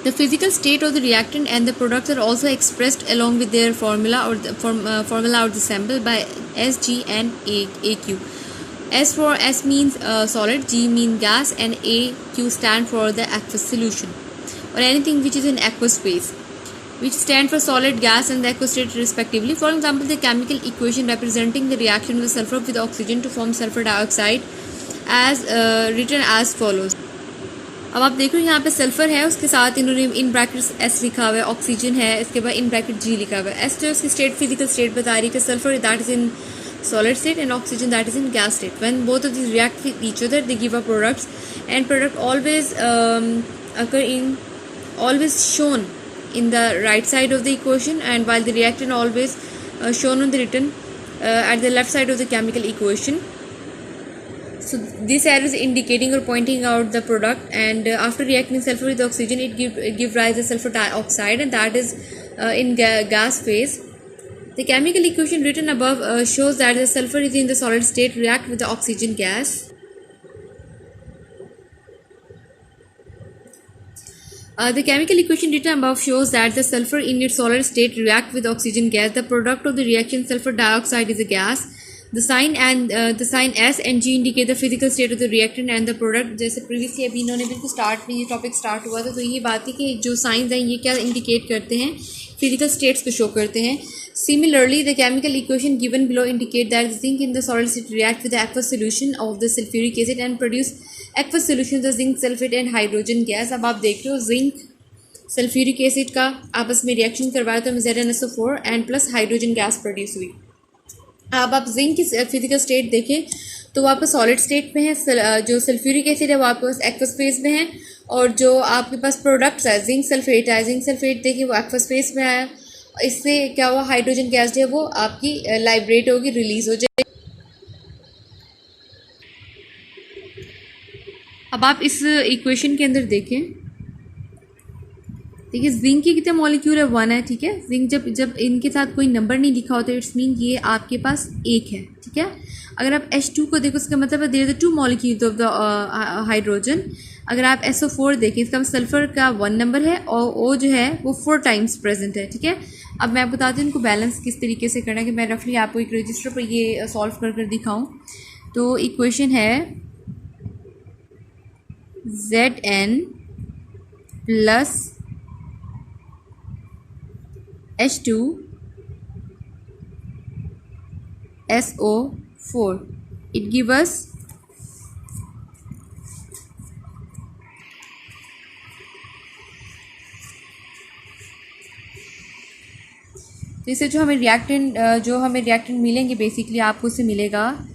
The physical state of the reactant and the products are also expressed along with their formula or the formula or the symbol by S, G and AQ. S for S means solid, G means gas and AQ stand for the aqueous solution or anything which is in aqueous phase, which stand for solid, gas and the aqueous state respectively. For example, the chemical equation representing the reaction of the sulfur with oxygen to form sulfur dioxide as written as follows. अब आप देखो यहाँ पे sulphur है, उसके साथ इन्होंने in bracket S लिखा हुआ है, ऑक्सीजन है, इसके बाद इन ब्रैकेट जी लिखा हुआ है. एस जो उसकी स्टेट फिजिकल स्टेट बता रही है कि sulphur that is in solid state and oxygen that is in gas state. When both of these react with each other, they give up products, and product always always shown in the right side of the equation, and while the reactant always shown on the written at the left side of the chemical equation. So this arrow is indicating or pointing out the product, and after reacting sulfur with oxygen, it give rise to sulfur dioxide, and that is in gas phase. The chemical equation written above shows that the sulfur is in the solid state react with the oxygen gas. The chemical equation written above shows that the sulfur in its solid state react with oxygen gas. The product of the reaction sulfur dioxide is a gas. The sign S and G indicate the physical state of the reactant and the product. जैसे previously अभी इन्होंने बिल्कुल start में ये topic start हुआ था, तो ये बात है कि जो साइंस हैं ये क्या इंडिकेट करते हैं, फिजिकल स्टेट्स को शो करते हैं. Similarly, the chemical equation given below indicate that the zinc in the solid state react with the aqueous solution of the sulfuric acid and produce aqueous solutions of zinc sulfate and hydrogen gas. अब आप देख रहे हो zinc sulphuric acid का आपस में reaction करवाया तो ZnSO4 and plus hydrogen gas produce हुई. अब आप जिंक की फिजिकल स्टेट देखें तो वो आपका सॉलिड स्टेट में है, जो सल्फ्यूरिक एसिड है वो आपके पास एक्वस फेज में है, और जो आपके पास प्रोडक्ट्स है जिंक सल्फेट है, जिंक सल्फेट देखिए वो एक्वस फेज में है. इससे क्या हुआ, हाइड्रोजन गैस जो है वो आपकी लाइब्रेट होगी, रिलीज हो जाएगी. अब आप इस इक्वेशन के अंदर देखिए जिंक के कितने मॉलिक्यूल है, 1 है. ठीक है, जिंक जब इनके साथ कोई नंबर नहीं लिखा होता इट्स मीन ये आपके पास 1 है. ठीक है, अगर आप H2 को देखो उसका मतलब है there is 2 molecule of the hydrogen. अगर आप SO4 देखें इसका सल्फर का 1 नंबर है और O जो है वो 4 टाइम्स प्रेजेंट है. ठीक है, अब मैं आपको बताती हूँ इनको बैलेंस किस तरीके से करना है, कि मैं रफली आपको एक रजिस्टर पर ये सॉल्व कर दिखाऊँ. तो इक्वेशन है Zn plus H2 SO4 it give us तो इससे जो हमें रिएक्टेंट मिलेंगे बेसिकली आपको उससे मिलेगा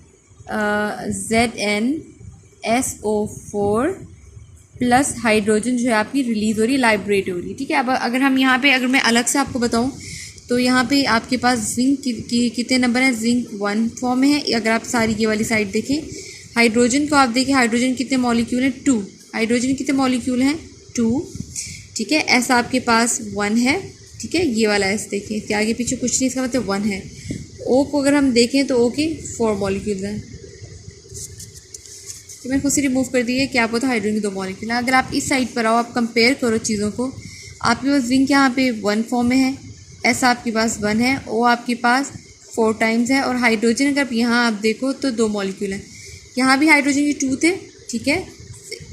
ZnSO4 प्लस हाइड्रोजन जो है आपकी रिलीज़ हो रही है, लाइब्रेट हो रही है. ठीक है, अब अगर हम यहाँ पे अगर मैं अलग से आपको बताऊँ तो यहाँ पे आपके पास जिंक की कितने नंबर हैं, जिंक 1 फॉर्म में है. अगर आप सारी ये वाली साइड देखें, हाइड्रोजन को आप देखें, हाइड्रोजन कितने मॉलिक्यूल हैं, 2. हाइड्रोजन कितने मॉलिक्यूल हैं, 2. ठीक है, एस आपके पास 1 है. ठीक है, ये वाला एस देखें, इसके आगे पीछे कुछ नहीं, इसका मतलब 1 है. ओ को अगर हम देखें तो ओ के 4 मॉलिक्यूल हैं. तो मैंने खुद से रिमूव कर दी है, क्या पता हाइड्रोजन के 2 मॉलिक्यूल हैं. अगर आप इस साइड पर आओ, आप कंपेयर करो चीज़ों को, आपके पास जिंक यहाँ पे 1 फॉर्म में है, एस आपके पास 1 है, ओ आपके पास 4 टाइम्स है, और हाइड्रोजन अगर यहाँ आप देखो तो 2 मॉलिक्यूल हैं. यहाँ भी हाइड्रोजन के 2 थे. ठीक है,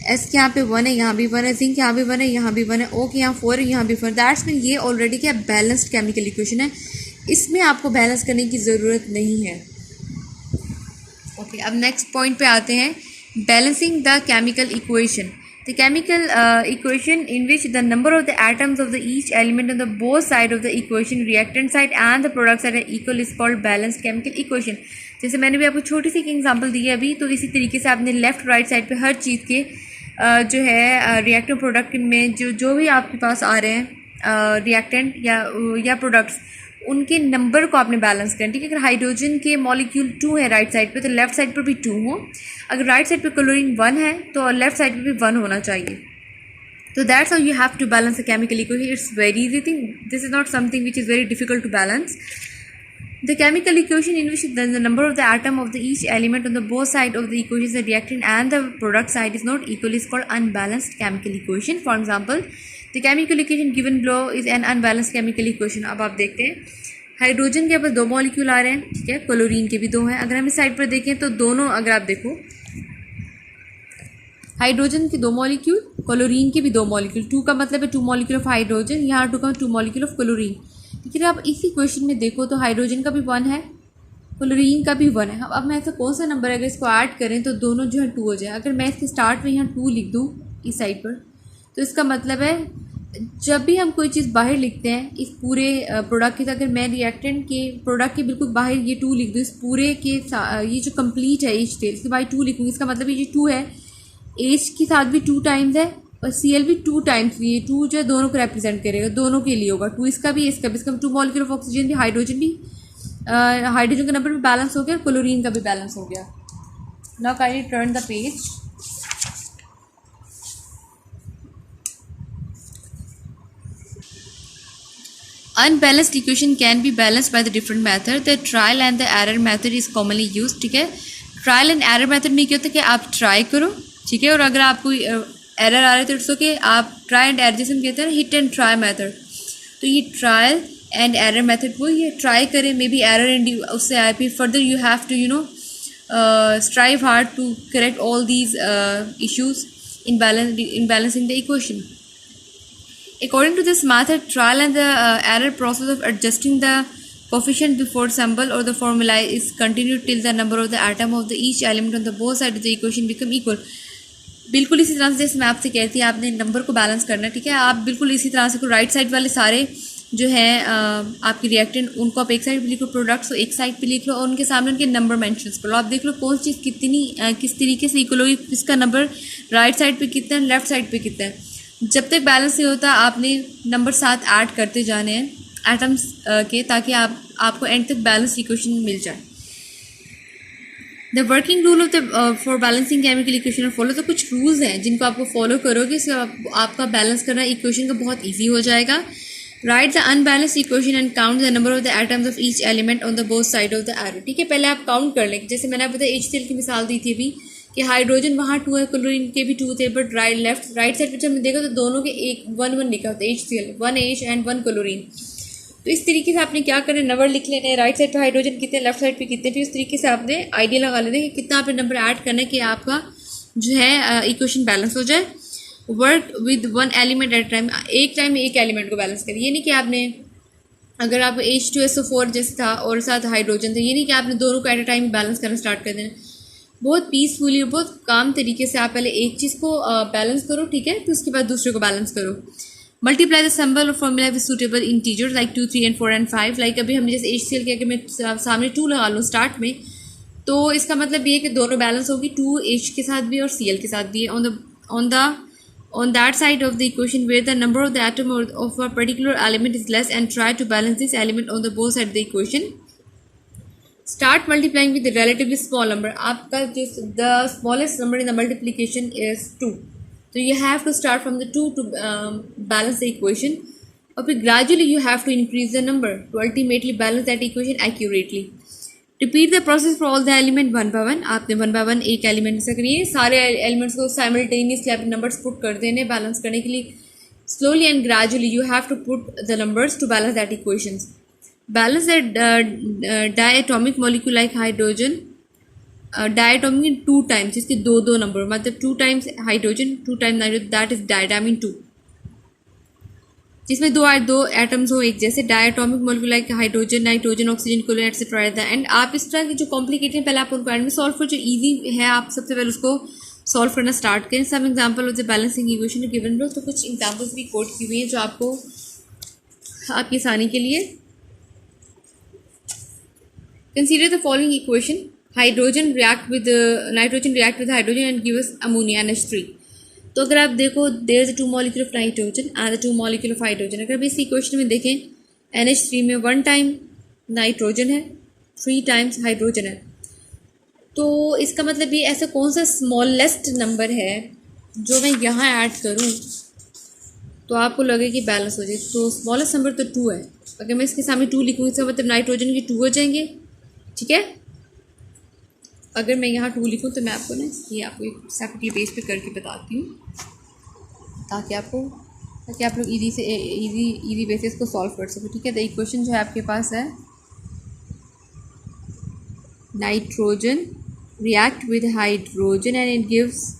एस के यहाँ पे 1 है, यहाँ भी 1 है, जिंक यहाँ भी 1 है, यहाँ भी 1 है, ओ के यहाँ 4 है, यहाँ भी 4. दैट्स मीन ये ऑलरेडी क्या बैलेंस्ड केमिकल इक्वेशन है, इसमें आपको बैलेंस करने की ज़रूरत नहीं है. ओके, अब नेक्स्ट पॉइंट पे आते हैं, balancing the chemical equation. The chemical equation in which the number of the atoms of the each element on the both side of the equation, reactant side and the product side are equal is called balanced chemical equation. जैसे मैंने भी आपको छोटी सी एक example दी है अभी, तो इसी तरीके से आपने लेफ्ट राइट साइड पे हर चीज़ के जो है रिएक्टिव प्रोडक्ट में जो भी आपके पास आ रहे हैं रिएक्टेंट या प्रोडक्ट्स, उनके नंबर को आपने बैलेंस करना. ठीक है, अगर हाइड्रोजन के मॉलिक्यूल 2 है राइट साइड पे तो लेफ्ट साइड पर भी 2 हो. अगर राइट साइड पे क्लोरीन 1 है तो लेफ्ट साइड पे भी 1 होना चाहिए. तो that's how you have to balance the chemical equation. It's very easy thing, this is not something which is very difficult to balance. The chemical equation in which the number of the atom of the each element on the both side of the equation, the reactant and the product side is not equal is called unbalanced chemical equation. For example, the chemical equation given below is an unbalance chemical equation. अब आप देखते हैं hydrogen के पास 2 molecule आ रहे हैं, ठीक है, chlorine के भी 2 हैं। अगर हम इस साइड पर देखें तो दोनों, अगर आप देखो हाइड्रोजन के 2 मॉलिक्यूल, क्लोरीन के भी 2 मॉलिक्यूल, 2 का मतलब है 2 मॉलिक्यूल ऑफ हाइड्रोजन, यहाँ 2 का 2 मॉलिक्यूल ऑफ क्लोरीन। लेकिन आप इसी क्वेश्चन में देखो तो हाइड्रोजन का भी 1 है, क्लोरीन का भी 1 है। अब मैं ऐसा कौन सा नंबर है अगर इसको ऐड करें तो दोनों जो है 2 हो जाए। अगर मैं इसके स्टार्ट में यहाँ 2 लिख दूँ इस साइड पर, तो इसका मतलब है जब भी हम कोई चीज़ बाहर लिखते हैं इस पूरे प्रोडक्ट के, अगर मैं रिएक्टेंट के प्रोडक्ट के बिल्कुल बाहर ये 2 लिख दूँ, इस पूरे के ये जो कंप्लीट है एच टेल इसके बाहर 2 लिखूँगी, इसका मतलब ये 2 है, एच के साथ भी 2 टाइम्स है और सी एल भी 2 टाइम्स, ये 2 जो है दोनों को रिप्रेजेंट करेगा, दोनों के लिए होगा 2, इसका भी इसका भी, इसका 2 मॉलिक्यूल ऑफ ऑक्सीजन भी, हाइड्रोजन भी, हाइड्रोजन का नंबर भी बैलेंस हो गया, क्लोरीन का भी बैलेंस हो गया। Now kindly turn the page. Unbalanced equation can be balanced by the different method. The trial and the error method is commonly used, ठीक है। ट्रायल एंड एरर मेथड में क्या होता है कि आप ट्राई करो, ठीक है, और अगर आपको एरर आ रहा है तो इट्स ओके, आप ट्राई एंड एरर, जैसे हम कहते हैं हिट एंड ट्राई मेथड, तो ये ट्रायल एंड एरर मेथड वो ये ट्राई करें, मे बी एरर एंड उससे आए, फिर further you have to strive hard to correct all these issues in balancing the equation. According to this method, trial and the error process of adjusting the coefficient before symbol or the formula is continued till the number of the atom of the each element on the both sides of the equation become equal. बिल्कुल इसी तरह से जैसे मैं आपसे कहती हूँ आपने नंबर को बैलेंस करना है, ठीक है, आप बिल्कुल इसी तरह से राइट साइड वाले सारे जो हैं आपकी रिएक्टेंट उनको आप एक साइड पे लिखो, प्रोडक्ट्स को एक साइड पे लिख लो और उनके सामने उनके नंबर मेंशंस कर लो। आप देख लो कौन सी चीज़ कितनी किस तरीके से इक्वल होगी, इसका नंबर राइट साइड पे कितना है, लेफ्ट साइड पे कितना है। जब तक बैलेंस नहीं होता आपने नंबर साथ ऐड करते जाने हैं एटम्स के, ताकि आपको एंड तक बैलेंस इक्वेशन मिल जाए। The working rule of the for balancing chemical equation follow, तो कुछ रूल्स हैं जिनको आपको फॉलो करोगे इससे आपका बैलेंस करना इक्वेशन का बहुत ईजी हो जाएगा। Right the unbalance equation and count the number of the atoms of each element on the both side of the arrow, ठीक है। पहले आप काउंट कर लें, जैसे मैंने आप बताया HCl की मिसाल दी थी अभी कि हाइड्रोजन वहाँ 2 है, क्लोरीन के भी 2 थे, बट राइट साइड पर जब हमने देखा तो दोनों के 1-1 लिखा होता है, HCl 1 H एंड 1 क्लोरीन। तो इस तरीके से आपने क्या करना है, नंबर लिख लेने हैं, राइट साइड पे हाइड्रोजन कितने, लेफ्ट साइड पे कितने, फिर इस तरीके से आपने आइडिया लगा लेना है कि कितना आपने नंबर ऐड करना है कि आपका जो है इक्वेशन बैलेंस हो जाए। Work with 1 element at time, एक टाइम में एक एलिमेंट को बैलेंस करिए। ये नहीं कि आपने अगर आप H2SO4 जैसे था और साथ हाइड्रोजन था, ये नहीं कि आपने दोनों को एट अ टाइम बैलेंस करना स्टार्ट कर देना। बहुत पीसफुली और बहुत काम तरीके से आप पहले एक चीज़ को बैलेंस करो, ठीक है, फिर उसके बाद दूसरे को बैलेंस करो। मल्टीप्लाई द सिंबल और formula with suitable integers like 2, 3 and 4 and 5। Like अभी हमने जैसे HCl के अगर मैं सामने 2 लगा लूँ स्टार्ट में, तो इसका मतलब ये है कि दोनों बैलेंस होगी, 2H के साथ भी और Cl के साथ भी है। On that side of the equation where the number of the atom of a particular element is less, and try to balance this element on the both sides of the equation. Start multiplying with a relatively small number. आपका जो the smallest number in the multiplication is 2. So you have to start from the 2 to balance the equation. और फिर gradually you have to increase the number to ultimately balance that equation accurately. Repeat the process for all the element 1 by 1. आपने 1 by 1 एक element से करिए, सारे elements को simultaneously अपने numbers put कर देने बैलेंस करने के लिए। Slowly and gradually you have to put the numbers to balance that equations. Balance the diatomic molecule like hydrogen, diatomic in 2 times, इसके 2 नंबर, मतलब 2 times hydrogen 2 times nitrogen, that is diatomic 2, जिसमें 2 atoms हो एक जैसे। Diatomic molecule like hydrogen, nitrogen, oxygen, chlorine etcetera at the end. आप इस तरह के जो कॉम्प्लिकेटेड पहले आप उनको एंड में सॉल्व कर, जो इजी है आप सबसे पहले उसको सॉल्व करना स्टार्ट करें। सब example of the balancing equation given लो, तो कुछ एग्जांपल्स भी कोट की हुई हैं जो आपको आपकी आसानी के लिए। Consider the following equation, hydrogen react with nitrogen react with hydrogen and give us ammonia NH3। तो अगर आप देखो there is 2 molecule of nitrogen and 2 molecule of hydrogen. अगर इस इक्वेशन में देखें NH3 में 1 टाइम नाइट्रोजन है, 3 टाइम्स हाइड्रोजन है, तो इसका मतलब ये ऐसा कौन सा स्मॉलेस्ट नंबर है जो मैं यहाँ ऐड करूँ तो आपको लगे कि बैलेंस हो जाए। तो स्मॉलेस्ट नंबर तो 2 है। अगर मैं इसके सामने 2 लिखूँ इसका मतलब नाइट्रोजन के 2 हो जाएंगे, ठीक है। अगर मैं यहाँ 2 लिखूँ तो मैं आपको ना ये आपको एक सेपरेटली बेस पे करके बताती हूँ ताकि आपको ताकि आप लोग इजी बेसिस को सॉल्व कर सको। ठीक है, तो एक क्वेश्चन जो है आपके पास है, nitrogen react with hydrogen and it gives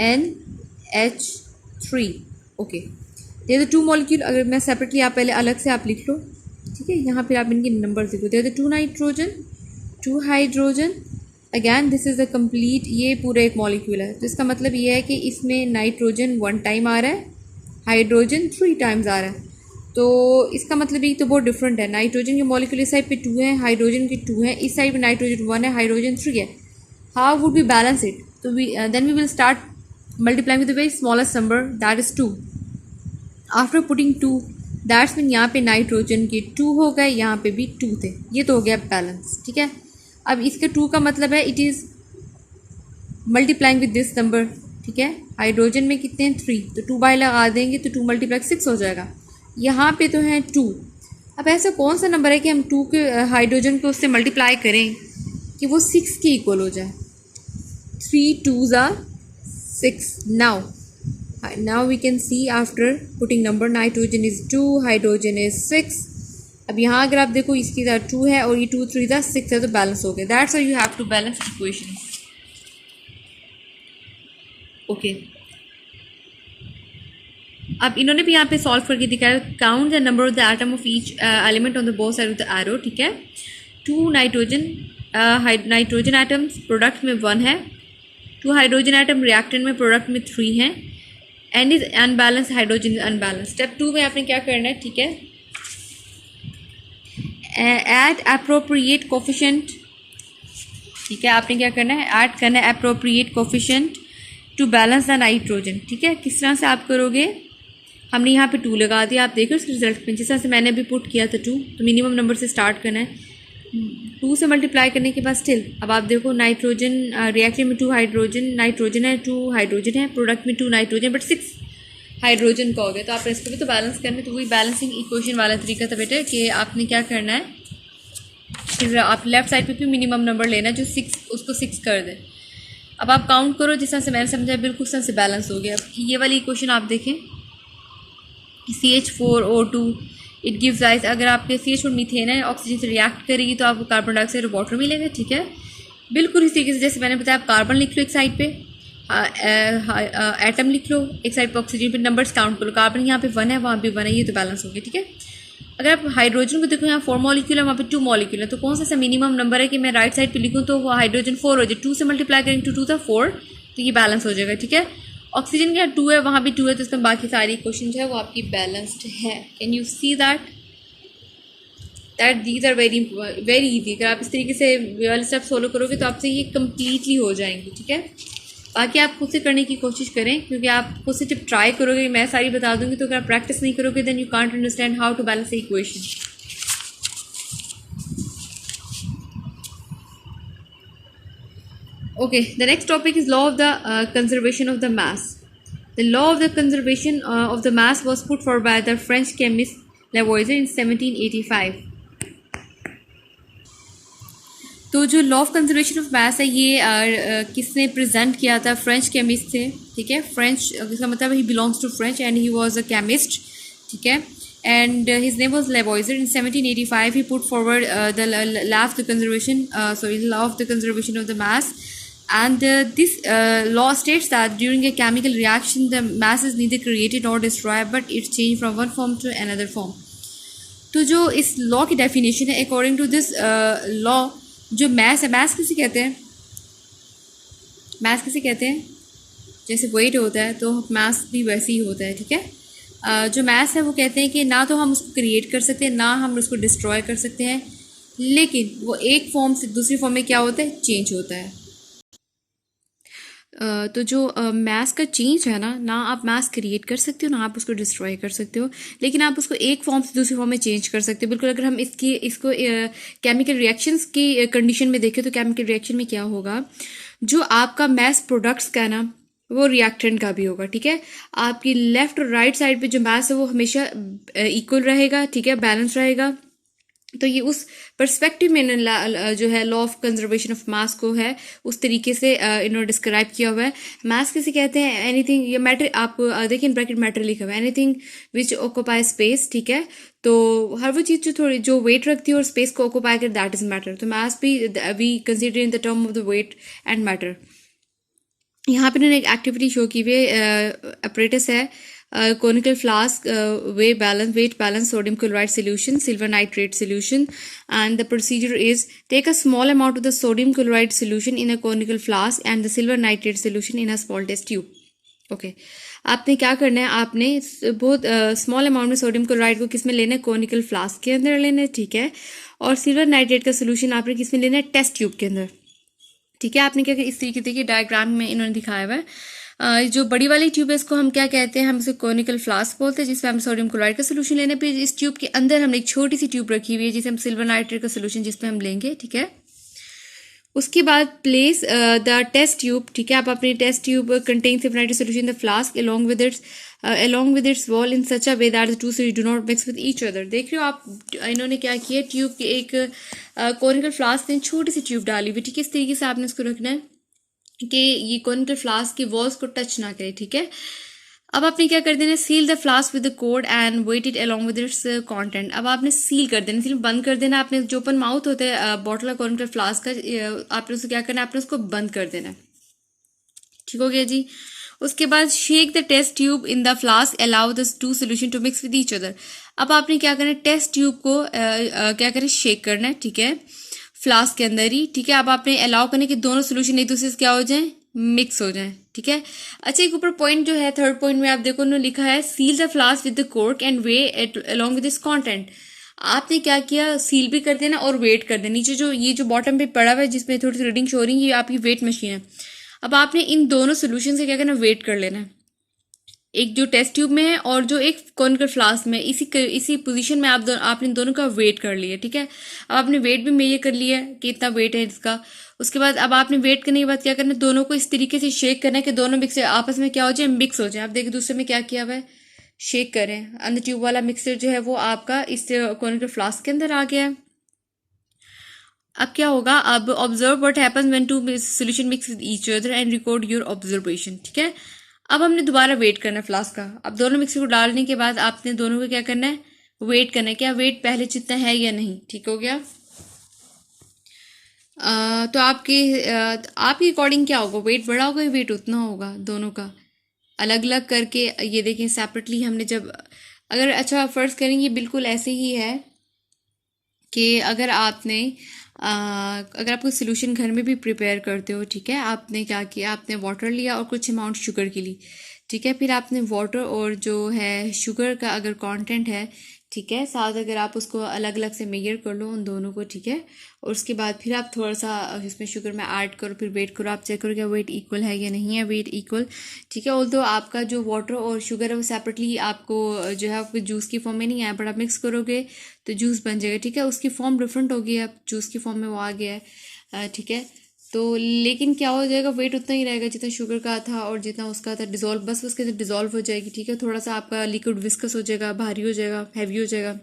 NH3। Okay, they the two molecule, अगर मैं सेपरेटली आप पहले अलग से आप लिख लो। ठीक है, यहाँ पे आप इनके नंबर लिखो। They the two nitrogen, two hydrogen, again this is the complete, ये पूरा एक मॉलिक्यूल है। तो इसका मतलब ये है कि इसमें नाइट्रोजन 1 टाइम आ रहा है, हाइड्रोजन 3 टाइम्स आ रहा है। तो इसका मतलब ये तो बहुत डिफरेंट है। नाइट्रोजन के मॉलिक्यूल इस साइड पे 2 है, हाइड्रोजन के 2 है, इस साइड पे नाइट्रोजन 1 है, हाइड्रोजन 3 है। How would be balance it? तो then we will start multiplying with the very smallest number, that is 2। After putting 2, that's mean यहाँ पे नाइट्रोजन के 2 हो गए, यहाँ पे भी 2 थे, ये तो हो गया बैलेंस। ठीक है, अब इसके 2 का मतलब है it is multiplying with this number. ठीक है, हाइड्रोजन में कितने हैं 3, तो 2 बाई लगा देंगे तो 2 मल्टीप्लाई 6 हो जाएगा। यहाँ पे तो है 2। अब ऐसा कौन सा नंबर है कि हम 2 के हाइड्रोजन को उससे मल्टीप्लाई करें कि वो 6 के इक्वल हो जाए? 3 2s are 6। Now we can see after putting number, nitrogen is 2, hydrogen is 6। अब यहाँ अगर आप देखो इसकी 2 है और ये 2 3 6 है, तो बैलेंस हो गया। That's why you have to balance equation. Okay, अब इन्होंने भी यहाँ पे सॉल्व करके दिखाया। Count the number of the atom of each element on the both side of the arrow. ठीक है, 2 नाइट्रोजन एटम्स प्रोडक्ट में 1 है, 2 हाइड्रोजन एटम रिएक्टेंट में प्रोडक्ट में 3 हैं, and is unbalance, hydrogen is unbalance. Step 2 में आपने क्या करना है? ठीक है, ऐड अप्रोप्रिएट कोफिशिएंट। ठीक है, आपने क्या करना है? ऐड करना है appropriate coefficient to balance the nitrogen. ठीक है, किस तरह से आप करोगे? हमने यहाँ पे 2 लगा दिया, आप देखो इसके रिजल्ट में, जिस तरह से मैंने अभी पुट किया था 2, तो मिनिमम नंबर से स्टार्ट करना है। 2 से मल्टीप्लाई करने के बाद स्टिल अब आप देखो नाइट्रोजन रिएक्शन में 2 हाइड्रोजन, नाइट्रोजन है, 2 हाइड्रोजन है, प्रोडक्ट में 2 नाइट्रोजन, बट 6 हाइड्रोजन का हो गया। तो आप इसको भी तो बैलेंस करना है। तो वही बैलेंसिंग इक्वेशन वाला तरीका था बेटे, कि आपने क्या करना है, फिर आप लेफ्ट साइड पे भी मिनिमम नंबर लेना है जो 6, उसको 6 कर दे। अब आप काउंट करो जिस तरह से मैंने समझा, बिल्कुल उस तरह से बैलेंस हो गया। अब ये वाली इक्वेशन आप देखें, CH4O2 इट गिव्स राइज, अगर आपके CH4 मीथेन है, ऑक्सीजन से रिएक्ट करेगी तो आपको कार्बन डाइऑक्साइड और वाटर मिलेगा। ठीक है, बिल्कुल इस तरीके से जैसे मैंने बताया। आप कार्बन लिख लो एक साइड पे, एटम लिख लो एक साइड पे, ऑक्सीजन पे नंबर्स काउंट करो। कार्बन यहाँ पे 1 है, वहाँ पे 1 है, ये तो बैलेंस हो गया। ठीक है, अगर आप हाइड्रोजन को देखो, यहाँ 4 मॉलिक्यूल है, वहाँ पे 2 मॉलिक्यूल है, तो कौन सा मिनिमम नंबर है कि मैं राइट साइड पे लिखूँ तो हाइड्रोजन 4 हो जाए। 2 से मल्टीप्लाई करेंगे, 2 2 था 4, तो ये बैलेंस हो जाएगा। ठीक है, ऑक्सीजन का 2 है, वहाँ भी 2 है, तो इसमें बाकी सारी क्वेश्चन जो है वो आपकी बैलेंस्ड है। Can you see that these are very easy. अगर आप इस तरीके से वाले स्टेप्स फॉलो करोगे तो आपसे ये कम्प्लीटली हो जाएंगे। ठीक है, बाकी आप खुद से करने की कोशिश करें, क्योंकि आप खुद से जब ट्राई करोगे, मैं सारी बता दूंगी, तो अगर आप प्रैक्टिस नहीं करोगे then you can't understand how to balance the equation. Okay, the next topic is law of the conservation of the mass. The law of the conservation of the mass was put forward by the French chemist Lavoisier in 1785. तो जो law of conservation of mass है ये किसने present किया था? French chemist थे। ठीक है, फ्रेंच, इसका मतलब he belongs to French and he was a chemist. ठीक है, and his name was Lavoisier. In 1785 he put forward the law of the conservation law of the conservation of the mass, and this law states that during a chemical reaction the mass is neither created nor destroyed but it's changed from one form to another form. तो जो इस law की definition है, according to this law, जो mess है, mess किसे कहते हैं? मैस किसे कहते हैं? जैसे वेट होता है तो मैस भी वैसे ही होता है। ठीक है, जो मैस है वो कहते हैं कि ना तो हम उसको क्रिएट कर सकते हैं, ना हम उसको डिस्ट्रॉय कर सकते हैं, लेकिन वो एक फॉर्म से दूसरी फॉर्म में क्या होता है? चेंज होता है। तो जो मैस का चेंज है ना आप मैस क्रिएट कर सकते हो, ना आप उसको डिस्ट्रॉय कर सकते हो, लेकिन आप उसको एक फॉर्म से दूसरी फॉर्म में चेंज कर सकते हो। बिल्कुल, अगर हम इसको केमिकल रिएक्शंस की कंडीशन में देखें तो केमिकल रिएक्शन में क्या होगा, जो आपका मैस प्रोडक्ट्स का ना वो रिएक्टेंट का भी होगा। ठीक है, आपकी लेफ्ट और राइट साइड पे जो मैस है वो हमेशा इक्वल रहेगा। ठीक है, बैलेंस रहेगा। तो ये उस पर्सपेक्टिव में जो है law of conservation of mass को है उस तरीके से इन्होंने डिस्क्राइब किया हुआ है। मास किसे कहते हैं? एनीथिंग, ये मैटर, आप देखिए ब्रैकेट मैटर लिखा हुआ है, एनीथिंग विच ऑक्यूपाई स्पेस, ठीक है। तो हर वो चीज़ जो थोड़ी जो वेट रखती है और स्पेस को ऑक्यूपाई कर, दैट इज मैटर। तो मास भी we consider in the term of the weight and matter. यहाँ पे इन्होंने एक एक्टिविटी शो की हुई अपरेटस है, conical flask, weight balance sodium chloride solution, silver nitrate solution, and the procedure is take a small amount of the sodium chloride solution in a conical flask and the silver nitrate solution in a small test tube. Okay. आपने क्या करना है, आपने बहुत small amount में sodium chloride को किस में लेना है? कॉनिकल फ्लास्क के अंदर लेना है, ठीक है। और सिल्वर नाइट्रेट का सोल्यूशन आपने किस में लेना है? टेस्ट ट्यूब के अंदर, ठीक है। आपने क्या इस तरीके देखिए डायग्राम में इन्होंने दिखाया हुआ है। जो बड़ी वाली ट्यूब है इसको हम क्या कहते हैं? हम इसे कॉनिकल फ्लास्क बोलते हैं, जिसमें हम सोडियम क्लोराइड का सोल्यूशन लेने। फिर इस ट्यूब के अंदर हमने एक छोटी सी ट्यूब रखी हुई है जिसे हम सिल्वर नाइट्रेट का सोल्यूशन जिसमें हम लेंगे, ठीक है। उसके बाद प्लेस द टेस्ट ट्यूब, ठीक है। आप अपनी test tube contain silver nitrate solution the flask along with its wall in such a way that the two series do not mix with each other। देख रहे हो आप, इन्होंने क्या किया, ट्यूब की एक कॉनिकल फ्लास्क में छोटी सी ट्यूब डाली हुई, ठीक है। इस तरीके से आपने इसको रखना है कि ये कॉनिकल फ्लास्क की वॉल्स को टच ना करे, ठीक है। अब आपने क्या कर देना, seal the flask with the code and weight it along with its content. अब आपने सील कर देना, सील बंद कर देना। आपने जो ओपन माउथ होता है बॉटल का कॉनिकल फ्लास्क का, आपने उसको क्या करना है, आपने उसको बंद कर देना है, ठीक हो गया जी। उसके बाद shake the test tube in the flask, allow the two solution to mix with each other. अब आपने क्या करना है, टेस्ट ट्यूब को क्या करें, शेक करना है, ठीक है, फ्लास्क के अंदर ही, ठीक है। अब आपने अलाउ करने कि दोनों सोल्यूशन एक दूसरे से क्या हो जाए, मिक्स हो जाए, ठीक है। अच्छा, एक ऊपर पॉइंट जो है थर्ड पॉइंट में आप देखो उन्होंने लिखा है seal the flask with the cork and way along with this content. आपने क्या किया, सील भी कर देना और वेट कर देना। नीचे जो ये जो बॉटम पे पड़ा हुआ है जिसमें थोड़ी सी रीडिंग शो हो रही है, ये आपकी वेट मशीन है। अब आपने इन दोनों सोल्यूशन से क्या करना, वेट कर लेना है, एक जो टेस्ट ट्यूब में है और जो एक कॉनिकल फ्लास्क में, इसी पोजीशन में आपने दोनों का वेट कर लिया, ठीक है। अब आपने वेट भी मेजर कर लिया है कि इतना वेट है इसका। उसके बाद अब आपने वेट करने के बाद क्या करना है, दोनों को इस तरीके से शेक करना है कि दोनों मिक्सर आपस में क्या हो जाए, मिक्स हो जाए। आप देखिए दूसरे में क्या किया हुआ है, शेक करें। अंदर ट्यूब वाला मिक्सर जो है वो आपका इस कॉनिकल फ्लास्क के अंदर आ गया है। अब क्या होगा, अब observe what happens when two solution mix with each other and record your observation, ठीक है। अब हमने दोबारा वेट करना है फ्लास्क का। अब दोनों मिक्सर को डालने के बाद आपने दोनों को क्या करना है, वेट करना है, क्या वेट पहले जितना है या नहीं, ठीक हो गया। तो आपके अकॉर्डिंग क्या होगा, वेट बड़ा होगा या वेट उतना होगा, दोनों का अलग अलग करके। ये देखें सेपरेटली हमने जब अगर अच्छा फर्ज करेंगे बिल्कुल ऐसे ही है कि अगर आप कोई सोल्यूशन घर में भी प्रिपेयर करते हो, ठीक है। आपने क्या किया, आपने वाटर लिया और कुछ अमाउंट शुगर की ली, ठीक है। फिर आपने वाटर और जो है शुगर का अगर कंटेंट है, ठीक है, साथ अगर आप उसको अलग अलग से मेजर कर लो उन दोनों को, ठीक है। और उसके बाद फिर आप थोड़ा सा इसमें शुगर में ऐड करो, फिर वेट करो, आप चेक करो क्या वेट इक्वल है या नहीं है, वेट इक्वल, ठीक है। ऑल्दो आपका जो वाटर और शुगर है वो सेपरेटली आपको जो है आपको जूस की फॉर्म में नहीं आया, बट आप मिक्स करोगे तो जूस बन जाएगा, ठीक है। उसकी फॉर्म डिफरेंट होगी, अब जूस की फॉर्म में वो आ गया है, ठीक है। तो लेकिन क्या हो जाएगा, वेट उतना ही रहेगा जितना शुगर का था और जितना उसका था डिजोल्व, बस उसके अंदर डिजोल्व हो जाएगी, ठीक है। थोड़ा सा आपका लिक्विड विस्कस हो जाएगा, भारी हो जाएगा, हैवी हो जाएगा।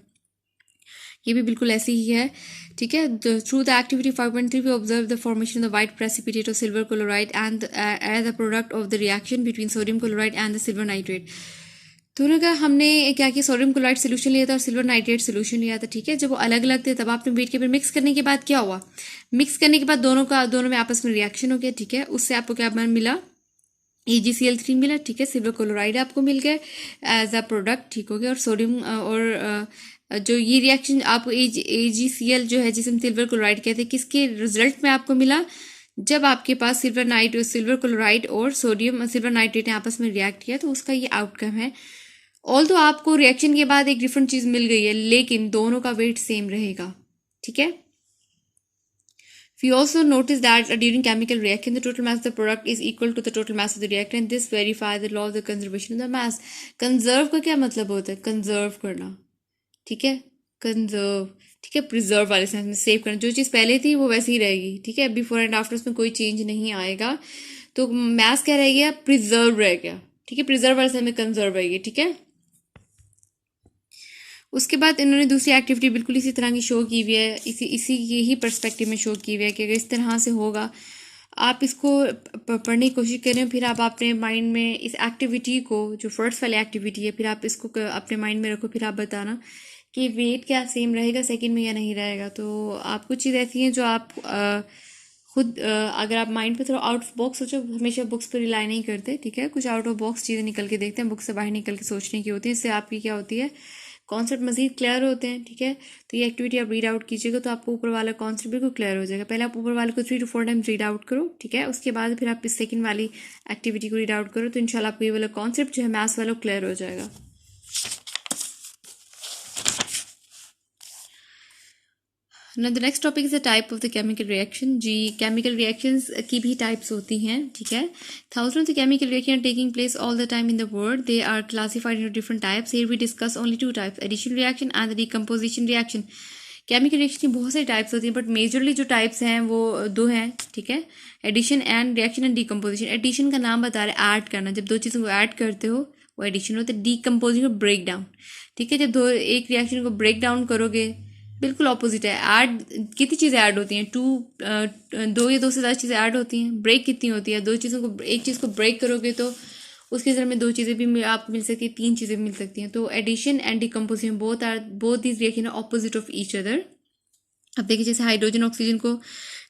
ये भी बिल्कुल ऐसे ही है, ठीक है। Through the activity 5.3 we observe the formation of the white precipitate of silver chloride and as a product of the reaction between sodium chloride and the silver nitrate. दोनों का हमने क्या किया, सोडियम क्लोराइड सोल्यूशन लिया था और silver nitrate solution लिया था, ठीक है। जब वो अलग अलग थे तब आपने वेट के, फिर मिक्स करने के बाद क्या हुआ, मिक्स करने के बाद दोनों में आपस में रिएक्शन हो गया, ठीक है। उससे आपको क्या मिला, AgCl3 मिला, ठीक है। सिल्वर क्लोराइड आपको मिल गया एज अ प्रोडक्ट, ठीक हो गया। और सोडियम और जो ये रिएक्शन आपको AgCl जो है जिसे हम सिल्वर क्लोराइड कहते हैं, किसके रिजल्ट में आपको मिला, जब आपके पास सिल्वर क्लोराइड और सोडियम सिल्वर नाइट्रेट ने आपस में रिएक्ट किया, तो उसका ये आउटकम है। ऑल्दो आपको रिएक्शन के बाद एक डिफरेंट चीज मिल गई है, लेकिन दोनों का वेट सेम रहेगा, ठीक है। We also notice that during chemical reaction, the total mass of the product is equal to the total mass of the reactant. This verifies the law of the conservation of the mass. Conserve का क्या मतलब होता है, conserve करना, ठीक है। Conserve, ठीक है, प्रिजर्व वाले सेंस में सेव करना, जो चीज़ पहले थी वो वैसे ही रहेगी, ठीक है। बिफोर एंड आफ्टर उसमें कोई चेंज नहीं आएगा, तो मास क्या रह गया, प्रिजर्व रह गया, ठीक है। प्रिजर्व वाले सेंस में कंजर्व रहेगी, ठीक है। उसके बाद इन्होंने दूसरी एक्टिविटी बिल्कुल इसी तरह की शो की हुई है, इसी यही पर्सपेक्टिव में शो की हुई है कि अगर इस तरह से होगा, आप इसको पढ़ने की कोशिश करें, फिर आप अपने माइंड में इस एक्टिविटी को, जो फर्स्ट वाली एक्टिविटी है, फिर आप इसको अपने माइंड में रखो, फिर आप बताना कि वेट क्या सेम रहेगा सेकंड में या नहीं रहेगा। तो आप कुछ चीज़ ऐसी हैं जो आप खुद अगर आप माइंड पे थोड़ा आउट ऑफ बॉक्स सोचो, हमेशा बुक्स पर रिलाई नहीं करते, ठीक है, कुछ आउट ऑफ बॉक्स चीज़ें निकल के देखते हैं, बुक से बाहर निकल के सोचने की होती है, इससे आपकी क्या होती है, कॉन्सेप्ट मज़ीद क्लियर होते हैं, ठीक है। तो ये एक्टिविटी आप रीड आउट कीजिएगा तो आपको ऊपर वाला कॉन्सेप्ट बिल्कुल क्लियर हो जाएगा। पहले आप ऊपर वाले को 3 to 4 टाइम्स रीड आउट करो, ठीक है, उसके बाद फिर आप इस सेकंड वाली एक्टिविटी को रीड आउट करो, तो इंशाल्लाह आपको ये वाला कॉन्सेप्ट जो है मैथ्स वाला क्लियर हो जाएगा। ना the next topic is the type of the chemical reaction. जी, केमिकल रिएक्शंस की भी टाइप्स होती हैं, ठीक है। Thousands of chemical reaction are taking place all the time in the world, they are classified in different types. Here we discuss only 2 types, addition reaction and the decomposition reaction. Chemical reaction की बहुत सारी types होती हैं, but majorly जो types हैं वो 2 हैं, ठीक है, addition and reaction and decomposition. Addition का नाम बता रहे ऐड करना, जब 2 चीज़ों को ऐड करते हो वो एडिशन होता है। डिकम्पोजिशन को ब्रेक डाउन, ठीक है, जब एक रिएक्शन को ब्रेक डाउन करोगे, बिल्कुल ऑपोजिट है। ऐड कितनी चीज़ें ऐड होती हैं, 2 या 2 से ज़्यादा चीज़ें ऐड होती हैं। ब्रेक कितनी होती है, 2 चीज़ों को, एक चीज़ को ब्रेक करोगे तो उसके जरिए में 2 चीज़ें भी आपको मिल सकती है, 3 चीज़ें मिल सकती हैं। तो addition and decomposition both these reaction are opposite of each other. अब देखिए, जैसे हाइड्रोजन ऑक्सीजन को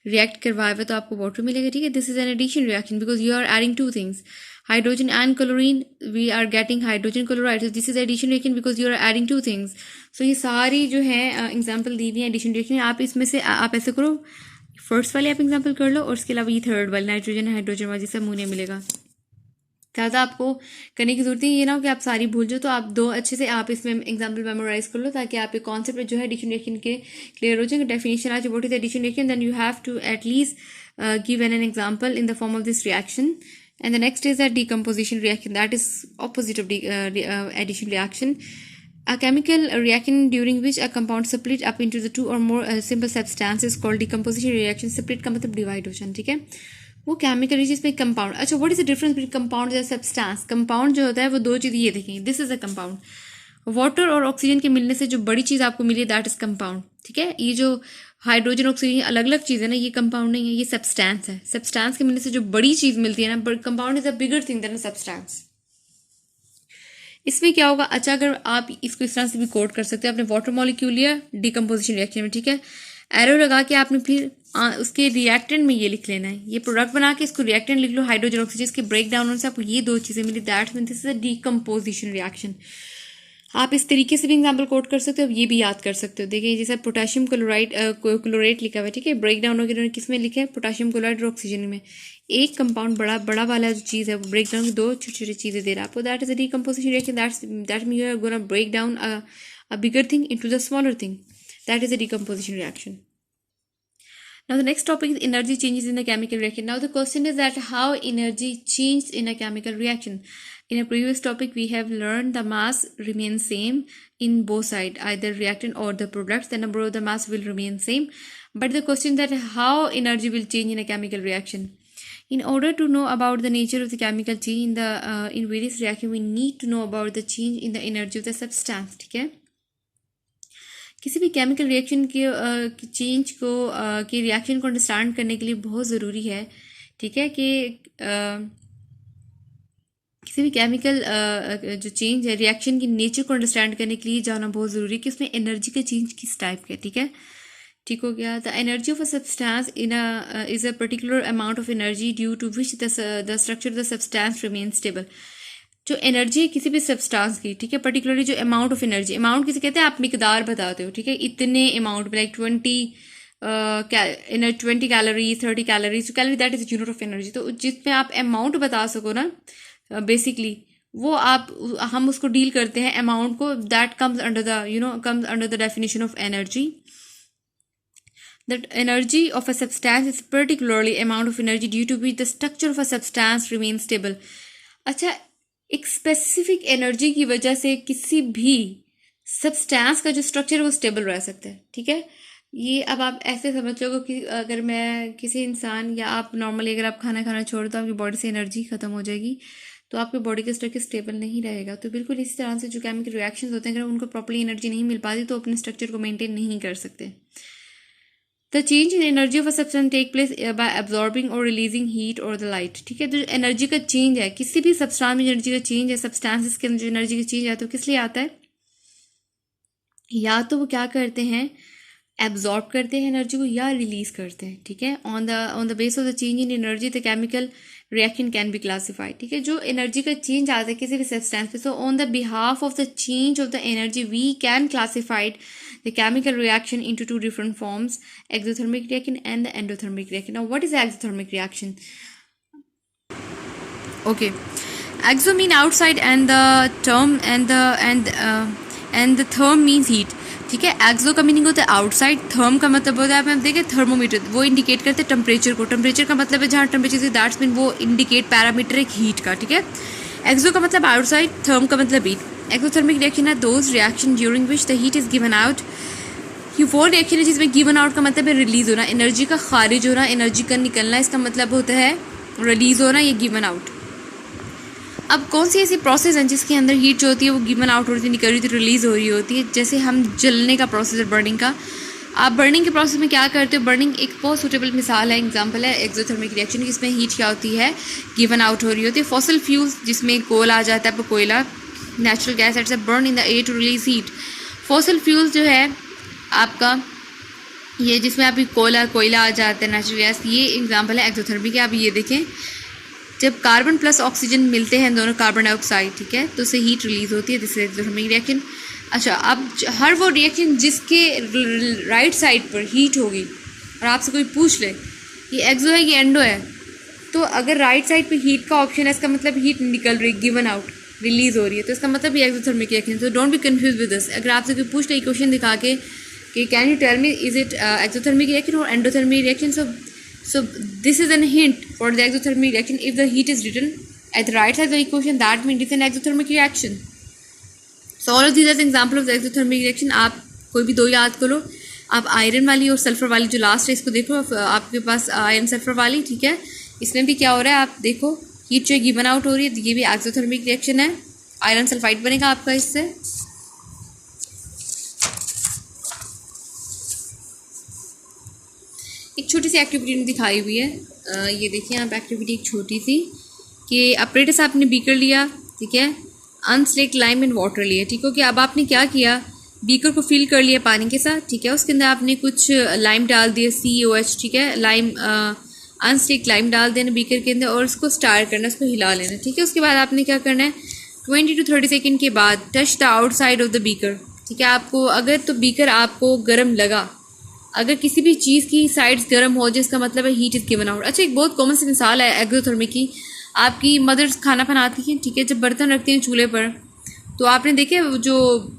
रिएक्ट करवाए हुए तो आपको वाटर मिलेगा, ठीक है, this is an addition reaction because you are adding 2 things, hydrogen and chlorine, we are getting hydrogen chloride, so this is addition reaction because you are adding 2 things. So ये सारी जो है एग्जांपल दी हुई है addition reaction. आप इसमें से आप ऐसे करो, फर्स्ट वाले आप एग्जांपल कर लो और उसके अलावा ये थर्ड वाले नाइट्रोजन हाइड्रोजन वाली जिससे अमोनिया मिलेगा। ज़्यादा आपको करने की जरूरत नहीं, ये ना हो कि आप सारी भूल जाओ, तो आप 2 अच्छे से आप इसमें एग्जाम्पल मेमोराइज कर लो ताकि आप कॉन्सेप्ट जो है एडिशन रिएक्शन के क्लियर हो जाएंगे। डेफिनेशन आज what is addition reaction, then you have to at least give an example in the form of this reaction. And the next is a decomposition reaction, that is opposite of addition reaction. A chemical reaction during which a compound split up into the 2 or more simple substances called decomposition reaction. Split का मतलब divide हो जाना, ठीक है, वो chemical जिसमें compound. अच्छा, what is the difference between compound and substance. Compound जो होता है वो 2 चीज़ ये देखेंगे, this is a compound, water और ऑक्सीजन के मिलने से जो बड़ी चीज़ आपको मिली है दैट इज कंपाउंड, ठीक है। ये जो हाइड्रोजन ऑक्सीजन अलग अलग चीज़ है ना, ये कंपाउंड नहीं है, ये सब्सटेंस है। सब्सटेंस के मिलने से जो बड़ी चीज़ मिलती है ना, compound is a bigger thing than substance. इसमें क्या होगा, अच्छा अगर आप इसको इस तरह से भी कोट कर सकते हो, आपने वाटर मॉलिक्यूल लिया डिकम्पोजिशन रिएक्शन में, ठीक है, एरो लगा के आपने फिर उसके रिएक्टेंट में ये लिख लेना है, ये प्रोडक्ट बना के इसको रिएक्टेंट लिख लो, हाइड्रोजन ऑक्सीजन, इसके ब्रेक डाउन होने से आपको ये 2 चीज़ें मिली, that means this is a decomposition reaction. आप इस तरीके से भी एग्जाम्पल कोट कर सकते हो, अब ये भी याद कर सकते हो। देखिए, जैसे पोटेशियम क्लोराइड लिखा हुआ है, ठीक है, ब्रेक डाउन होकर उन्होंने किस में लिखा है, पोटेशियम क्लोराइड और ऑक्सीजन में। एक कंपाउंड बड़ा वाला जो चीज़ है वो ब्रेक डाउन 2 छोटी छोटी चीज़ें दे रहा है आपको, that is a decomposition reaction, that mean you are gonna break down a bigger thing into the smaller thing, that is a decomposition reaction. Now the next topic is energy changes in a chemical reaction. Now the question is that how energy changed in a chemical reaction. In a previous topic we have learned the mass remains same in both sides, either reactant or the products, the number of the mass will remain same. But the question that how energy will change in a chemical reaction. In order to know about the nature of the chemical change in the in various reaction, we need to know about the change in the energy of the substance, ठीक है। किसी भी chemical reaction के change को के reaction को understand करने के लिए बहुत ज़रूरी है, ठीक है, कि किसी भी केमिकल जो चेंज है रिएक्शन की नेचर को अंडरस्टैंड करने के लिए जाना बहुत ज़रूरी है कि उसमें एनर्जी का चेंज किस टाइप का है, ठीक है, ठीक हो गया। The energy of a substance in is a particular amount of energy due to which the structure of the substance remain stable. जो एनर्जी है किसी भी सब्सटेंस की, ठीक है, पर्टिकुलरली जो अमाउंट ऑफ एनर्जी, अमाउंट किसे कहते हैं, आप मिकदार बताते हो, ठीक है, इतने amount like 20 calories 30 calories, calorie that is unit of energy. तो जिसमें आप अमाउंट बता सको ना बेसिकली वो हम उसको डील करते हैं अमाउंट को, that comes under the comes under the definition of energy. That energy of a substance is particularly amount of energy due to which the structure of a substance remains stable. अच्छा, एक specific energy की वजह से किसी भी substance का जो structure है वो स्टेबल रह सकता है, ठीक है। ये अब आप ऐसे समझ लो कि अगर मैं किसी इंसान या आप नॉर्मली अगर आप खाना खाना छोड़ दो आपकी बॉडी से एनर्जी खत्म हो जाएगी, तो आपके बॉडी का स्ट्रक्चर स्टेबल नहीं रहेगा। तो बिल्कुल इसी तरह से जो केमिकल रिएक्शंस होते हैं, अगर उनको प्रॉपर्ली एनर्जी नहीं मिल पाती तो अपने स्ट्रक्चर को मेंटेन नहीं कर सकते। The change in energy of a substance take place by absorbing or releasing heat or the light. ठीक है, तो एनर्जी का चेंज है, किसी भी सब्सटेंस में एनर्जी का चेंज है, सब्सटेंसेस के अंदर जो एनर्जी का चेंज आता है, तो किस लिए आता है? या तो वो क्या करते हैं, एब्जॉर्ब करते हैं एनर्जी को, या रिलीज करते हैं। ठीक है, on the base of the change in energy the chemical reaction can be classified. ठीक है, जो एनर्जी का चेंज आता है किसी भी सब्सटेंस पे, so on the behalf of the change of the energy we can classified the chemical reaction into two different forms, exothermic reaction and the endothermic reaction. Now what is exothermic reaction? Okay, exo mean outside and the therm means heat. ठीक है, एक्सो का meaning होता है outside, therm का मतलब होता है, आप देखें थर्मोमीटर, वो इंडिकेट करते हैं टेम्परेचर को। टेम्परेचर का मतलब है जहाँ टेम्परेचर से दैट्स मीन वो इंडिकेट पैरामीटर एक हीट का। ठीक है, एक्सो का मतलब आउटसाइड, थर्म का मतलब हीट। एक्सोथर्मिक रिएक्शन है those reaction during which the heat is given out. ये वो रिएक्शन है जिसमें गिवन आउट का मतलब है रिलीज होना, एनर्जी का खारिज होना, एनर्जी का निकलना, इसका मतलब होता है रिलीज होना, ये गिवन आउट। अब कौन सी ऐसी प्रोसेस है जिसके अंदर हीट जो होती है वो गिवन आउट होती है, निकल रही होती है, रिलीज हो रही होती है? जैसे हम जलने का प्रोसेस है, बर्निंग का। आप बर्निंग के प्रोसेस में क्या करते हो? बर्निंग एक बहुत सूटेबल मिसाल है, एग्जांपल है एक्सोथर्मिक रिएक्शन, जिसमें हीट क्या होती है, गिवन आउट हो रही होती है। फॉसिल फ्यूल्स, जिसमें कोल आ जाता है, आपको कोयला, natural gas it's burn in the air to release heat. Fossil fuels जो है आपका, ये जिसमें अभी कोयला आ जाता है, नेचुरल गैस, ये एग्जाम्पल है एक्सोथर्मिक है। आप ये देखें, जब कार्बन प्लस ऑक्सीजन मिलते हैं, दोनों कार्बन डाइऑक्साइड, ठीक है, तो उससे हीट रिलीज होती है, दिस इज एक्सोथर्मिक रिएक्शन। अच्छा, अब हर वो रिएक्शन जिसके राइट साइड पर हीट होगी और आपसे कोई पूछ ले ये एक्सो है ये एंडो है, तो अगर राइट साइड पे हीट का ऑप्शन है, इसका मतलब हीट निकल रही, गिवन आउट, रिलीज हो रही है, तो इसका मतलब ये एक्सोथर्मिक रिएक्शन। तो don't be confuse with this. अगर आपसे कोई पूछ ले इक्वेशन दिखा के कि can you tell me is it exothermic reaction और endothermic reaction, so this is a hint for the exothermic reaction. If the heat is written at the right side of the equation, that means it's an exothermic reaction. So all of these are the example of the exothermic reaction. आप कोई भी दो याद करो, आप iron वाली और sulphur वाली जो लास्ट है इसको देखो, आपके पास आयरन सल्फर वाली, ठीक है, इसमें भी क्या हो रहा है आप देखो, हीट जो गिवन आउट हो रही है, ये भी एक्सोथर्मिक रिएक्शन है, आयरन सल्फाइड बनेगा आपका इससे। एक छोटी सी एक्टिविटी दिखाई हुई है, ये देखिए यहाँ पे एक्टिविटी एक छोटी सी, कि ऑपरेटर आपने बीकर लिया, ठीक है, अनस्लेक्ड लाइम एंड वाटर लिया, ठीक हो, कि अब आपने क्या किया, बीकर को फिल कर लिया पानी के साथ, ठीक है, उसके अंदर आपने कुछ लाइम डाल दिया, COH, ठीक है, लाइम, अनस्लेक्ड लाइम डाल देना बीकर के अंदर और उसको स्टार करना, उसको हिला लेना, ठीक है। उसके बाद आपने क्या करना है, 20 to 30 सेकेंड के बाद touch the outside of the beaker, ठीक है। आपको अगर तो बीकर आपको गर्म लगा, अगर किसी भी चीज़ की साइड्स गर्म हो जाए, इसका मतलब है हीट इज़ गिवन आउट। अच्छा, एक बहुत कॉमन सी मिसाल है एक्सोथर्मिक की, आपकी मदर्स खाना बनाती हैं, ठीक है, जब बर्तन रखते हैं चूल्हे पर, तो आपने देखे जो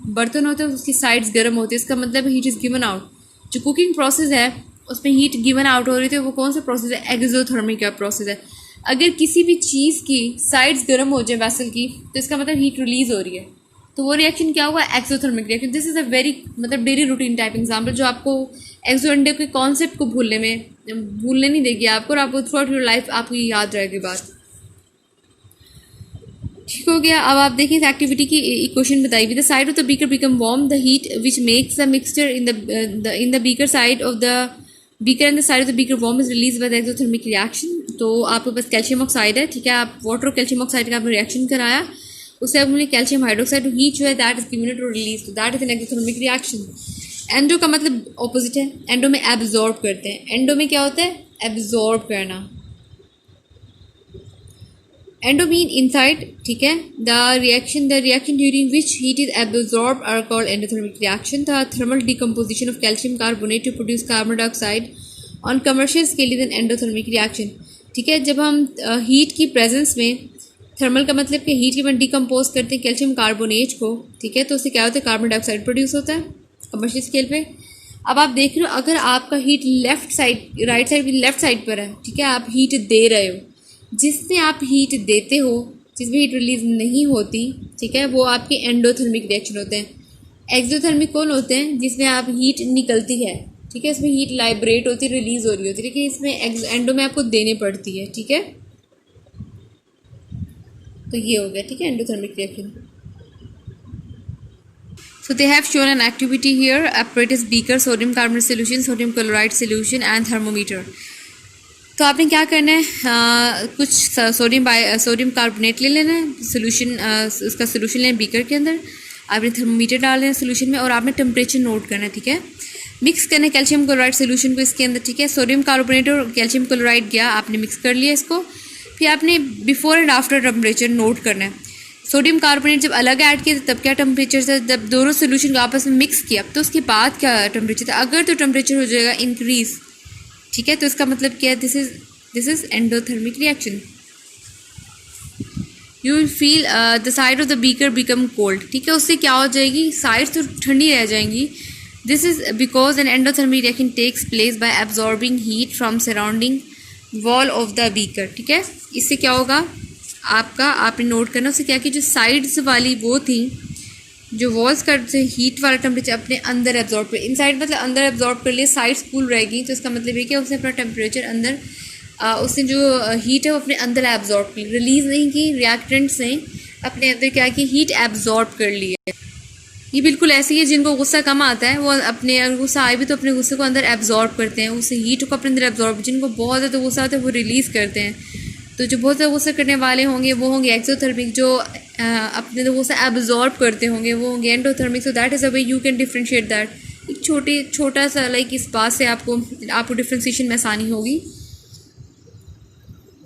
बर्तन होते हैं उसकी साइड्स गर्म होती है, इसका मतलब हीट इज़ गिवन आउट। जो कुकिंग प्रोसेस है उसमें हीट गिवन आउट हो रही थी, वो कौन सा प्रोसेस है, एक्सोथर्मिक का प्रोसेस है। अगर किसी भी चीज़ की साइड्स गर्म हो जाए वैसल की, तो इसका मतलब हीट रिलीज़ हो रही है, तो वो रिएक्शन क्या हुआ, exothermic reaction. This is a very मतलब डेली रूटीन टाइप एग्जाम्पल, जो आपको एक्सो एंडो के कॉन्सेप्ट को भूलने नहीं देगी आपको, और आपको थ्रू आउट योर लाइफ आपको ये याद रहेगी बात, ठीक हो गया। अब आप देखिए इस एक्टिविटी की इक्वेशन बताई हुई, the side of the beaker become warm, the heat which makes the mixture in the beaker side of the beaker and the side of the beaker warm is release by the exothermic reaction. तो आपके पास calcium oxide है, ठीक है, आप water और calcium oxide का आपने reaction कराया, उससे आपने कैल्शियम हाइड्रोक्साइड, हीट जो है that is given to release, तो that is an exothermic reaction. Endo का मतलब ऑपोजिट है, एंडो में एब्जॉर्ब करते हैं, एंडो में क्या होता है, एब्जॉर्ब करना, एंडो मीन इनसाइड, ठीक है। The reaction during which heat is absorb are called endothermic reaction. The thermal decomposition of calcium carbonate to produce carbon dioxide on commercial scale is an endothermic reaction, ठीक है। जब हम heat की presence में, thermal का मतलब कि heat की में डिकम्पोज करते हैं कैल्शियम कार्बोनेट को, ठीक है, तो उससे क्या होता है, कार्बन डाइऑक्साइड प्रोड्यूस होता है कमर्शियल स्केल पे। अब आप देख रहे हो, अगर आपका heat left side, right side की लेफ्ट साइड पर है, ठीक है, आप हीट दे रहे हो, जिसमें आप हीट देते हो, जिसमें हीट रिलीज नहीं होती, ठीक है, वो आपके एंडोथर्मिक रिएक्शन होते हैं। एक्सोथर्मिक कौन होते हैं, जिसमें आप हीट निकलती है, ठीक है, इसमें हीट लाइब्रेट होती है, रिलीज हो रही होती है, लेकिन इसमें एंडो में आपको देनी पड़ती है, ठीक है। तो ये हो गया, ठीक है, endothermic reaction. So they have shown an activity here: apparatus, beaker, sodium carbonate solution, sodium chloride solution and thermometer. तो आपने क्या करना है, कुछ सोडियम कार्बोनेट ले लेना है, सोल्यूशन उसका सोल्यूशन लेना बीकर के अंदर, आपने थर्मोमीटर डाल लेना सोल्यूशन में और आपने टेम्परेचर नोट करना है, ठीक है। मिक्स करना है कैल्शियम क्लोराइड सोल्यूशन को इसके अंदर, ठीक है। सोडियम कार्बोनेट और कैल्शियम क्लोराइड गया, आपने मिक्स कर लिया इसको, फिर आपने before and after temperature note करना है। सोडियम कार्बोनेट जब अलग ऐड किया तब क्या टेम्परेचर था, जब दोनों सोल्यूशन को आपस में मिक्स किया तो उसके बाद क्या टेम्परेचर था। अगर तो टेम्परेचर हो जाएगा इंक्रीज, ठीक है, तो इसका मतलब क्या है, this is endothermic reaction. You will feel the side of the beaker become cold, ठीक है, उससे क्या हो जाएगी, साइड्स तो ठंडी रह जाएंगी। This is because an endothermic reaction takes place by absorbing heat from surrounding wall of the beaker, ठीक है। इससे क्या होगा आपका, आपने नोट करना उससे क्या कि जो साइड्स वाली वो थी, जो वॉल्स का से हीट वाला टेम्परेचर अपने अंदर एब्जॉर्ब कर, इनसाइड मतलब अंदर एब्जॉर्ब कर लिए, साइड्स कूल रहेगी, तो इसका मतलब ये कि उसने अपना टेम्परेचर अंदर उसने जो हीट है वो अपने अंदर एब्जॉर्ब की, रिलीज़ नहीं की, रिएक्टेंट्स ने अपने अंदर क्या की, हीट एब्जॉर्ब कर ली है। ये बिल्कुल ऐसे ही है, जिनको गुस्सा कम आता है वो अपने, अगर गुस्सा आए भी तो अपने गुस्से को अंदर एब्जॉर्ब करते हैं, उस हीट को अपने अंदर एब्जॉर्ब, जिनको बहुत ज़्यादा गुस्सा आता है वो रिलीज़ करते हैं। तो जो बहुत ज़्यादा गुस्सा करने वाले होंगे वो होंगे एक्सोथर्मिक, जो अपने गुस्सा एब्जॉर्ब करते होंगे वो होंगे endothermic. So that is a way you can differentiate that. एक छोटा सा लाइक इस बात से आपको डिफ्रेंशिएशन में आसानी होगी।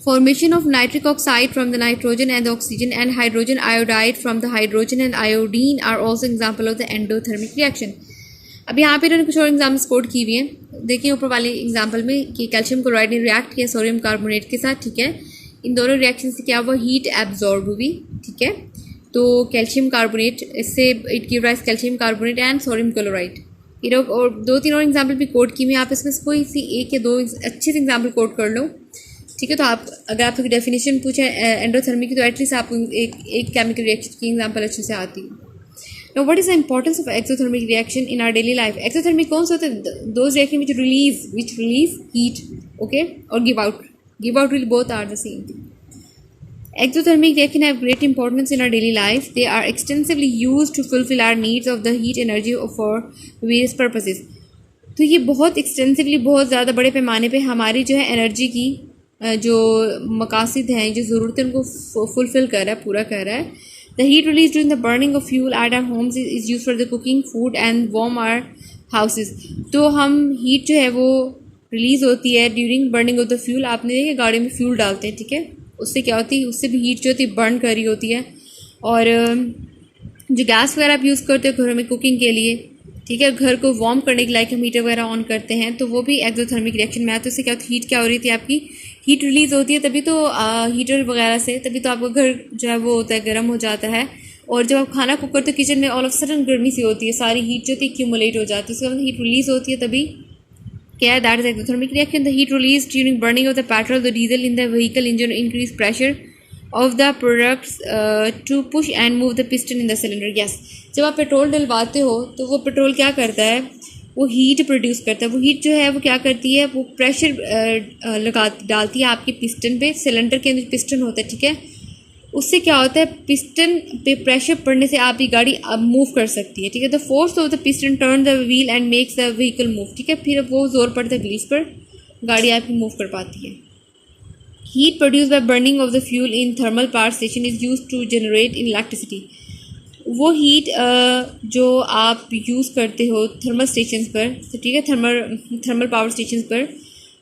Formation of nitric oxide from the nitrogen and the oxygen and hydrogen iodide from the hydrogen and iodine are also example of the endothermic reaction. अब यहाँ पे इन्होंने कुछ और एग्जाम्पल्स कोड की हुई हैं, देखिए ऊपर वाले एग्जाम्पल में कि कैल्शियम क्लोराइड ने रिएक्ट किया सोडियम कार्बोनेट के साथ, ठीक है। इन दोनों रिएक्शन से क्या हुआ, हीट एब्जॉर्ब हुई, ठीक है। तो कैल्शियम कार्बोनेट, इससे it give rise calcium carbonate and sodium chloride. ये और 2-3 और एग्जाम्पल भी कोड की हुई हैं, आप इसमें कोई सी एक या दो अच्छे से एग्जाम्पल कोड कर लो, ठीक है। तो आप अगर आपको डेफिनेशन पूछे एंडोथर्मिक की तो एटलीस्ट आपको एक केमिकल रिएक्शन की एग्जांपल अच्छे से आती है। Now what is the importance of exothermic reaction in our daily life. Exothermic कौन से होते हैं, those reaction which release heat, okay, और give out release both are the same thing. Exothermic reaction have great importance in our daily life. They are extensively used to fulfill our needs of the heat energy for various purposes. तो ये बहुत extensively, बहुत ज़्यादा बड़े पैमाने पे हमारी जो है एनर्जी की जो मकासद हैं, जो ज़रूरत है उनको फुलफ़िल कर रहा है, पूरा कर रहा है। The heat release during the burning of fuel at our homes is use for the cooking food and warm our houses. तो हम हीट जो है वो रिलीज़ होती है during burning of the fuel. आपने देखिए गाड़ी में फ्यूल डालते हैं, ठीक है, उससे क्या होती है, उससे भी हीट जो होती है बर्न कर रही होती है। और जो गैस वगैरह आप यूज़ करते हो घरों में कुकिंग के लिए, ठीक है, घर को वार्म करने के लाइक हम हीटर वगैरह ऑन करते हैं, तो वो भी एक्सोथर्मिक रिएक्शन में आता है। उससे क्या होती है, हीट क्या हो रही थी, आपकी हीट रिलीज़ होती है, तभी तो हीटर वगैरह से तभी तो आपका घर जो है वो होता है, गर्म हो जाता है। और जब आप खाना कुक करते हो किचन में, ऑल ऑफ सडन गर्मी सी होती है, सारी हीट जो थी एक्यूमुलेट हो जाती है, उसके बाद हीट रिलीज़ होती है, तभी क्या है, that is exothermic reaction. The heat release during burning of the petrol the diesel in the vehicle engine increase pressure of the products to push and move the piston in the cylinder. Yes, जब आप petrol डलवाते हो तो वो petrol क्या करता है, वो हीट प्रोड्यूस करता है। वो हीट जो है वो क्या करती है, वो प्रेशर डालती है आपके पिस्टन पे। सिलेंडर के अंदर पिस्टन होता है, ठीक है, उससे क्या होता है, पिस्टन पे प्रेशर पड़ने से आपकी गाड़ी अब मूव कर सकती है, ठीक है। The force of the piston turn the wheel and makes the vehicle move, ठीक है। फिर वो जोर पड़ता है व्हील्स पर, गाड़ी आपकी मूव कर पाती है। Heat produce by burning of the fuel in thermal power station is use to generate in electricity. वो हीट जो आप यूज़ करते हो थर्मल स्टेशन पर, ठीक है, थर्मल पावर स्टेशन पर,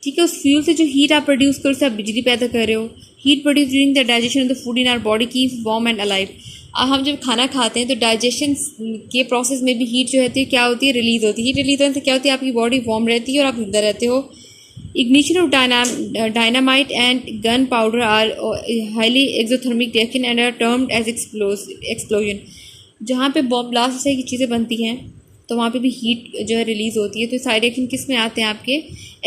ठीक है, उस फ्यूल से जो हीट आप प्रोड्यूस करो उससे आप बिजली पैदा कर रहे हो। Heat produce during the digestion of the food in our body keeps warm and alive. हम जब खाना खाते हैं तो डाइजेशन के प्रोसेस में भी हीट जो है क्या होती है, रिलीज होती है। हीट रिलीज होने से क्या होती है, आपकी बॉडी वार्म रहती है और आप जिंदा रहते हो। Ignition of dynamite and gunpowder are highly exothermic reaction and are termed as explosion. जहाँ पे बॉम्ब ब्लास्ट से चीज़ें बनती हैं तो वहाँ पे भी हीट जो है रिलीज़ होती है। तो सारे रिएक्शन किस में आते हैं, आपके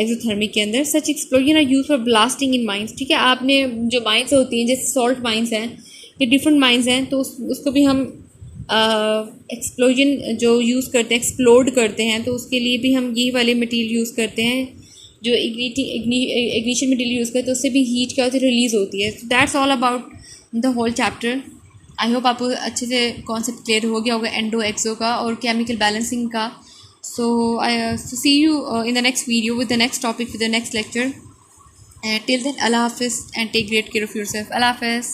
एक्सोथर्मिक के अंदर। Such explosion are use for blasting in mines, ठीक है। आपने जो माइंस होती हैं जैसे सॉल्ट माइंस हैं या डिफरेंट माइंस हैं, तो उसको भी हम एक्सप्लोजन जो यूज़ करते हैं, एक्सप्लोड करते हैं, तो उसके लिए भी हम यही वाले मटीरियल यूज़ करते हैं जो इग्निशन मटीरियल यूज़ करते हैं, तो उससे भी हीट क्या होती है, रिलीज़ होती है। That's all about the whole chapter. I hope आपको अच्छे से कॉन्सेप्ट क्लियर हो गया होगा एंडो एक्सो का और केमिकल बैलेंसिंग का। So I see you in the next video with the next topic with the next lecture. Till then अल्लाह हाफिज़ and take great care of yourself. अल्लाह हाफिज़।